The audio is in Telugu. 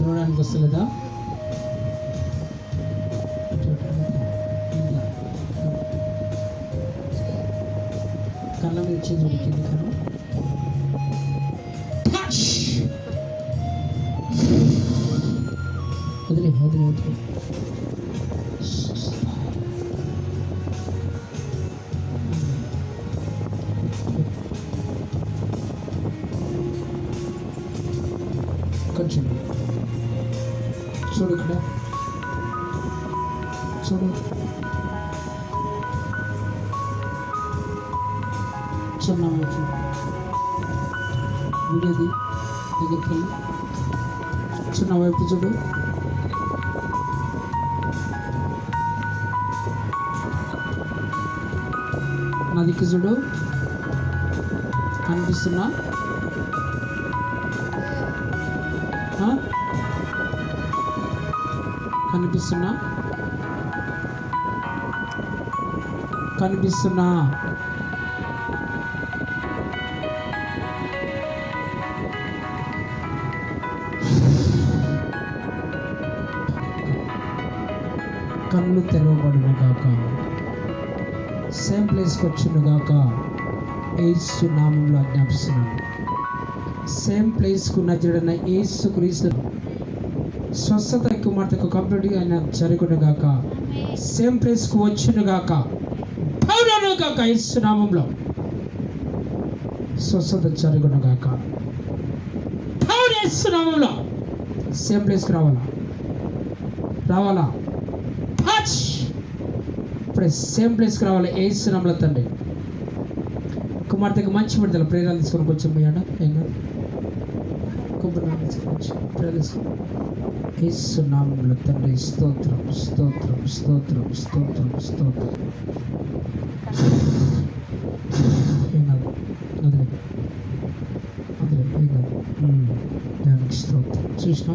పిలవడానికి వస్తలేదా? కళ్ళ మీద చేసి ఉడికింది కను వదిలే వదిలే వదిలే. కొంచెం చూడు ఇక్కడ చూడు. చిన్న వైపు వీడియోది దగ్గరికి వెళ్ళి చిన్న వైపు చూడు. నా దిక్కు చూడు. కనిపిస్తున్నా? కనిపిస్తున్నా? కనిపిస్తున్నా? కళ్ళు తెరవబడును గాక. సేమ్ ప్లేస్కి వచ్చును గాక. యేసు నామంలో ఆజ్ఞాపిస్తున్నాను. సేమ్ ప్లేస్కు నజరుడైన యేసు క్రీస్తు స్వస్థత కుమార్తెకు కంప్లీట్గా ఆయన జరుగును గాక. సేమ్ ప్లేస్కు వచ్చును గాక. భౌరను గాక. యేసు నామంలో స్వస్థత జరుగును గాక. యేసు నామంలో సేమ్ ప్లేస్కి రావాలా? రావాలా? ఇప్పుడే సేమ్ ప్లేస్కి రావాలి. యేసు నామంలో తండ్రి. కుమార్తెకు మంచి విడుదల. ప్రేరాలు తీసుకొని కొంచెం పోయాడా? ఏం కాదు. కొబ్బరి తీసుకొచ్చి ప్రేరాలు తీసుకొని యేసు నామంలో తండ్రి. స్తోత్రం స్తోత్రం స్తోత్రం స్తోత్రం స్తోత్రం. ఏం కాదు. వదిలే వదిలే. ఏం కాదు. దానికి స్తోత్రం. చూసినా